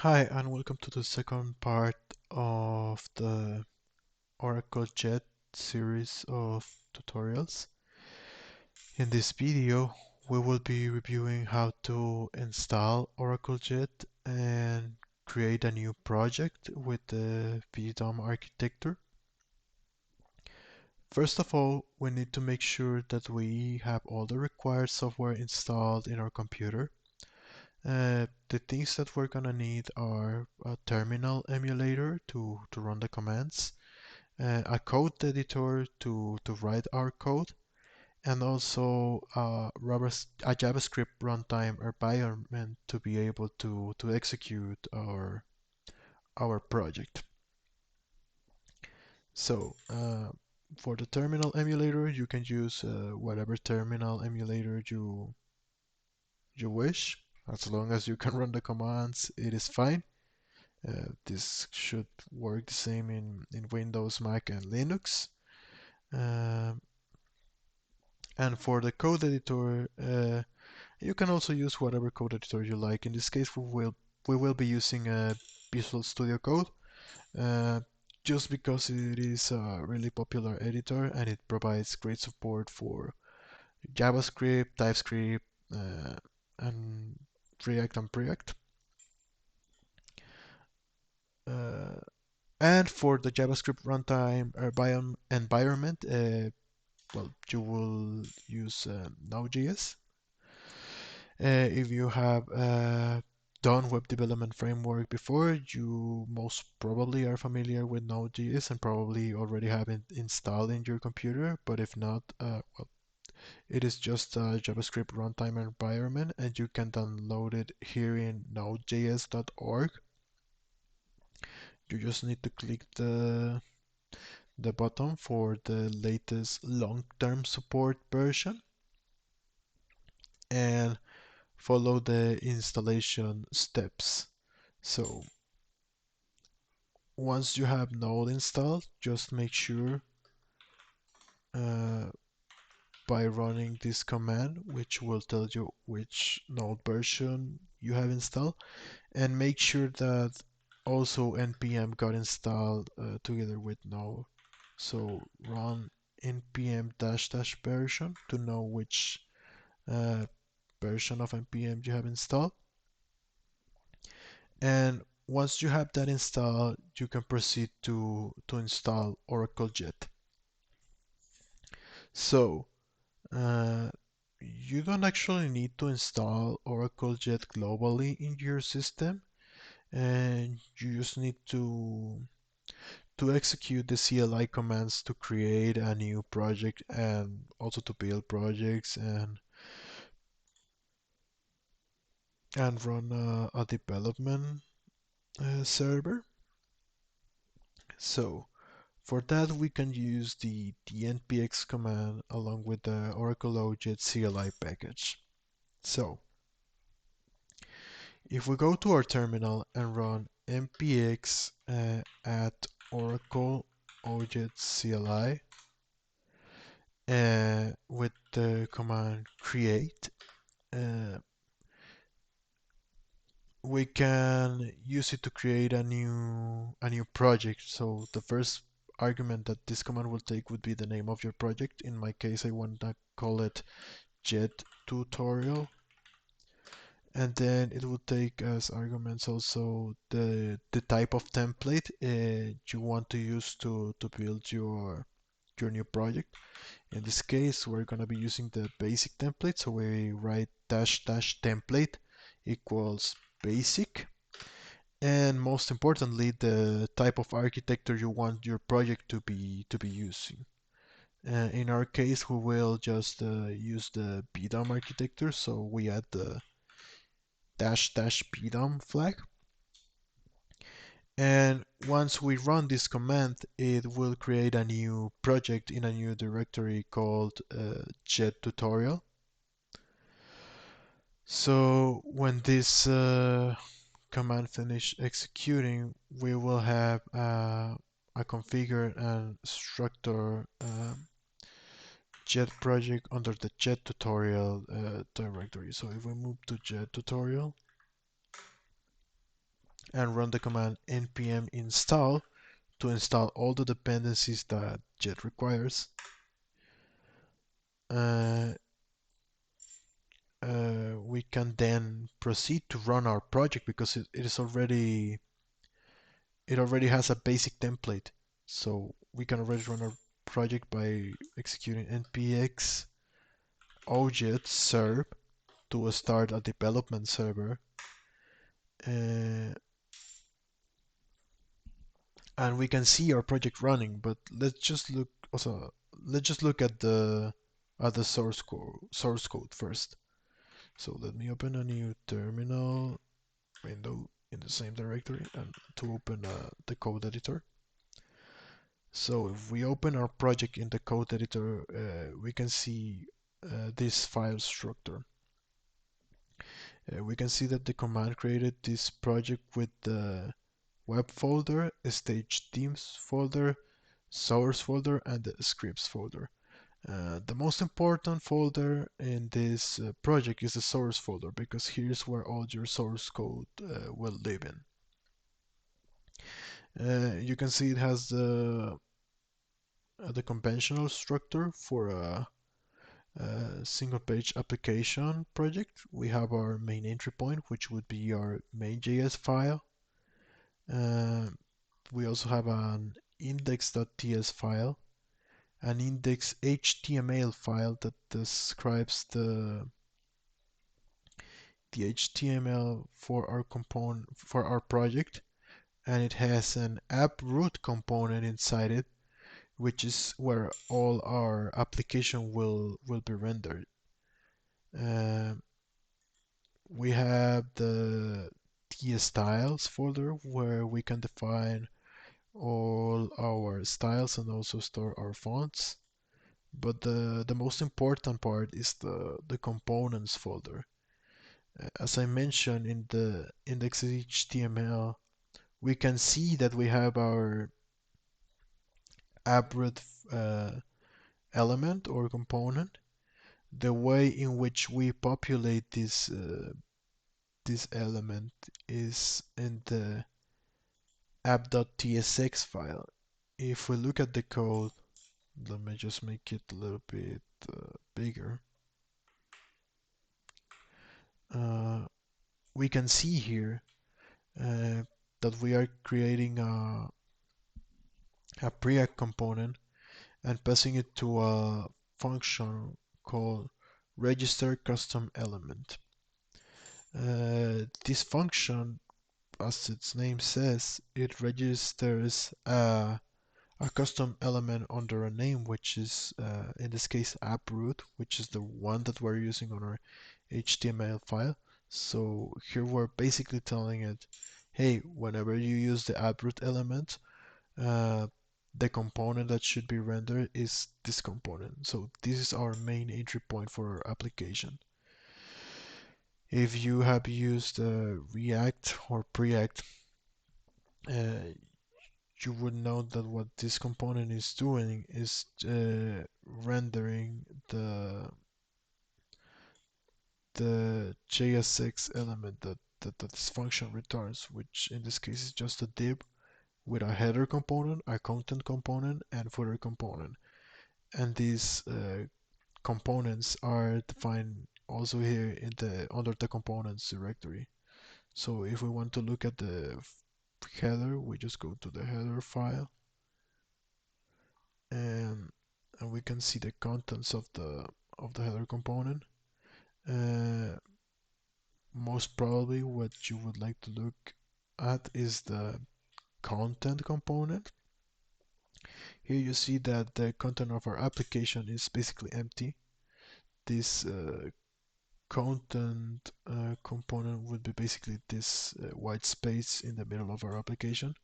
Hi, and welcome to the second part of the Oracle Jet series of tutorials. In this video, we will be reviewing how to install Oracle Jet and create a new project with the VDOM architecture. First of all, we need to make sure that we have all the required software installed in our computer. The things that we're gonna need are a terminal emulator to run the commands, a code editor to write our code, and also a JavaScript runtime environment to be able to execute our project. So for the terminal emulator, you can use whatever terminal emulator you wish. As long as you can run the commands, it is fine. This should work the same in Windows, Mac, and Linux. Um, and for the code editor, you can also use whatever code editor you like. In this case, we will be using Visual Studio Code, uh, just because it is a really popular editor and it provides great support for JavaScript, TypeScript, and React and Preact. Uh, And for the JavaScript runtime environment, well, you will use Node.js. If you have done web development framework before, you most probably are familiar with Node.js and probably already have it installed in your computer. But if not, well, it is just a JavaScript runtime environment, and you can download it here in nodejs.org. You just need to click the button for the latest long-term support version and follow the installation steps. So once you have Node installed, just make sure uh, by running this command, which will tell you which Node version you have installed, and make sure that also npm got installed together with Node. So run npm dash dash version to know which uh, version of npm you have installed. And once you have that installed, you can proceed to install Oracle Jet. So you don't actually need to install Oracle Jet globally in your system, and you just need to execute the CLI commands to create a new project and also to build projects and run a development server. So for that, we can use the npx command along with the Oracle OJet CLI package. So if we go to our terminal and run npx at Oracle OJet CLI with the command create, uh, we can use it to create a new project. So the first argument that this command will take would be the name of your project. In my case, I want to call it Jet Tutorial, and then it will take as arguments also the type of template you want to use to build your new project. In this case, we're going to be using the basic template, so we write dash dash template equals basic. And most importantly, the type of architecture you want your project to be using. In our case, we will just use the BDOM architecture, so we add the dash dash BDOM flag. And once we run this command, it will create a new project in a new directory called Jet Tutorial. So when this command finish executing, we will have a configure and structure Jet project under the Jet tutorial directory. So if we move to Jet tutorial and run the command npm install to install all the dependencies that Jet requires. Uh, we can then proceed to run our project because it already has a basic template. So we can already run our project by executing npx ojet serve to start a development server. Uh, and we can see our project running, but let's just look at the source code first. So let me open a new terminal window in the same directory and to open the code editor. So if we open our project in the code editor, we can see this file structure. We can see that the command created this project with the web folder, stage themes folder, source folder, and the scripts folder. The most important folder in this project is the source folder because here's where all your source code will live in. You can see it has the conventional structure for a single page application project. We have our main entry point, which would be our main.js file. Uh, we also have an index.ts file, an index.html file that describes the HTML for our component for our project, and it has an app root component inside it, which is where all our application will be rendered. Uh, we have the styles folder where we can define all our styles and also store our fonts. But the most important part is the components folder. As I mentioned in the index.html, we can see that we have our app-root element or component. The way in which we populate this element is in the app.tsx file. If we look at the code, let me just make it a little bit bigger. Uh, we can see here that we are creating a preact component and passing it to a function called register custom element. This function, as its name says, it registers a custom element under a name, which is in this case app.root, which is the one that we're using on our HTML file. So here we're basically telling it, hey, whenever you use the app.root element, uh, the component that should be rendered is this component. So this is our main entry point for our application. If you have used React or Preact, uh, you would know that what this component is doing is rendering the JSX element that this function returns, which in this case is just a div with a header component, a content component, and footer component. And these components are defined also here in the under the components directory. So if we want to look at the header, we just go to the header file, and we can see the contents of the header component. Uh, Most probably what you would like to look at is the content component. Here you see that the content of our application is basically empty. This content component would be basically this white space in the middle of our application.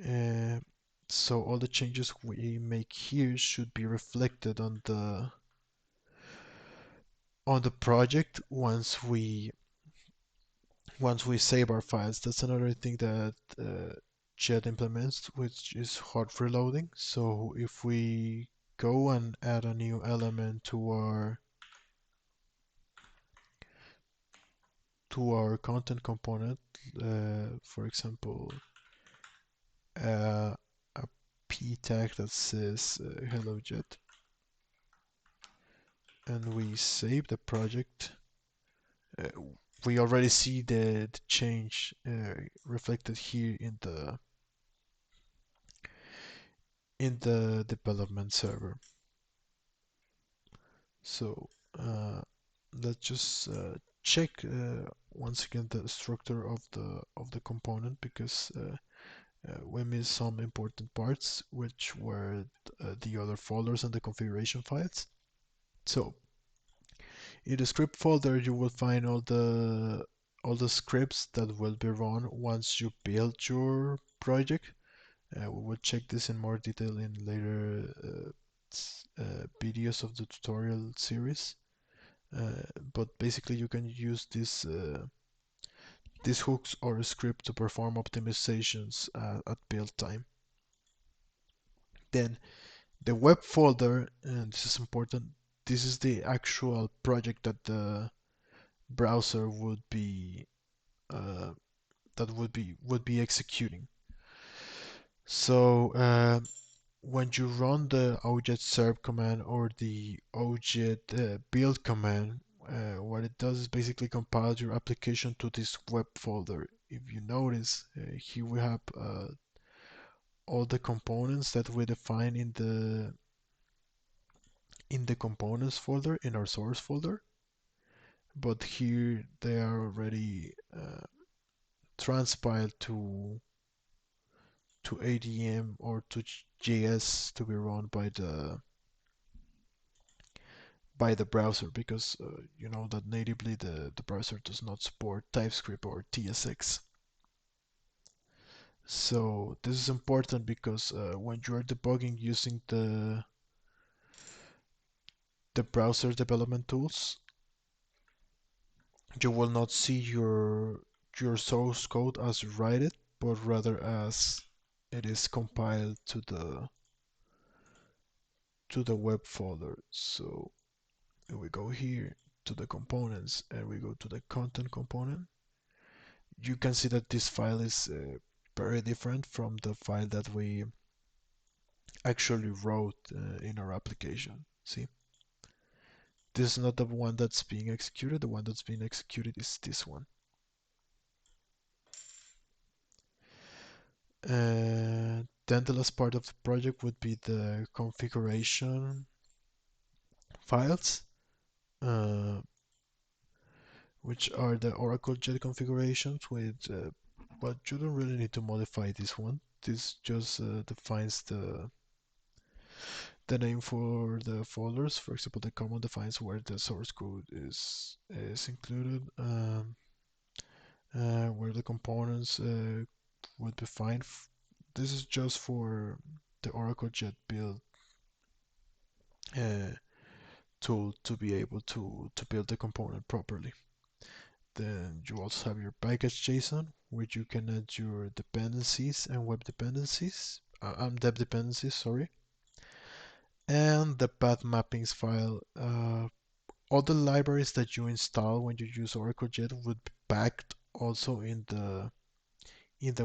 Uh, so all the changes we make here should be reflected on the project once we save our files. That's another thing that Jet implements, which is hot reloading. So if we go and add a new element to our content component, for example, a p tag that says hello jet, and we save the project, uh, we already see the change reflected here in the development server. So let's just check once again the structure of the component, because we missed some important parts, which were the other folders and the configuration files. So in the script folder, you will find all the scripts that will be run once you build your project. We will check this in more detail in later videos of the tutorial series. But basically, you can use these hooks or a script to perform optimizations at build time. Then the web folder, and this is important, this is the actual project that the browser uh, would be executing. So when you run the ojet serve command or the ojet build command, what it does is basically compile your application to this web folder. If you notice, here we have all the components that we define in the components folder in our source folder, but here they are already transpiled to ADM or to JS to be run by the browser, because you know that natively the browser does not support TypeScript or TSX. So this is important because when you are debugging using the browser development tools, you will not see your source code as you write it, but rather as it is compiled to the web folder. So if we go here to the components and we go to the content component, you can see that this file is very different from the file that we actually wrote in our application. See, this is not the one that's being executed. The one that's being executed is this one. And then the last part of the project would be the configuration files, uh, which are the Oracle Jet configurations with, but you don't really need to modify this one. This just defines the name for the folders. For example, the common defines where the source code is included, where the components would be fine. This is just for the Oracle Jet build uh, tool to be able to build the component properly. Then you also have your package JSON, which you can add your dependencies and web dependencies, dev dependencies, sorry, and the path mappings file. All the libraries that you install when you use Oracle Jet would be packed also in the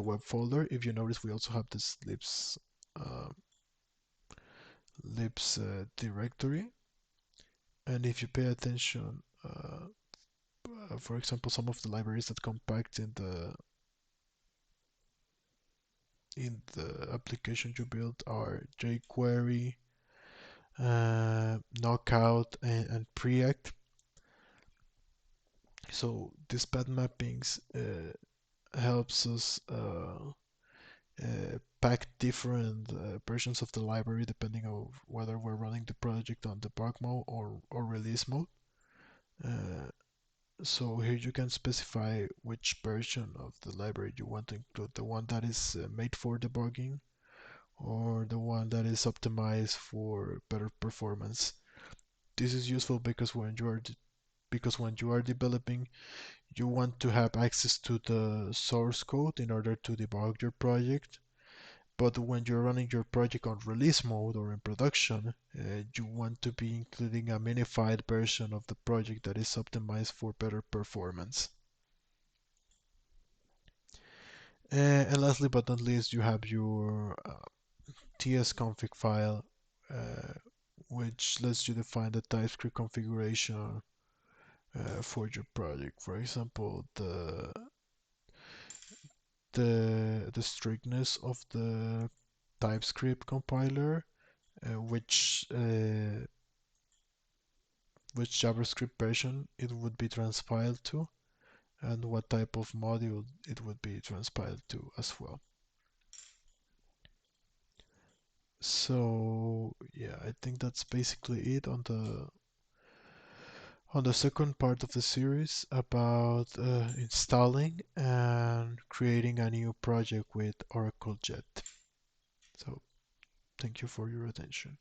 web folder. If you notice, we also have this uh, libs directory, and if you pay attention, for example, some of the libraries that come packed in the application you built are jQuery, Knockout, and Preact. So this path mappings helps us pack different versions of the library depending on whether we're running the project on debug mode or release mode. Uh, so here you can specify which version of the library you want to include, the one that is made for debugging or the one that is optimized for better performance. This is useful because when you are developing, you want to have access to the source code in order to debug your project. But when you're running your project on release mode or in production, you want to be including a minified version of the project that is optimized for better performance. And lastly but not least, you have your tsconfig file, uh, which lets you define the TypeScript configuration for your project. For example, the strictness of the TypeScript compiler, which JavaScript version it would be transpiled to, and what type of module it would be transpiled to as well. So yeah, I think that's basically it on the second part of the series about installing and creating a new project with Oracle Jet. So thank you for your attention.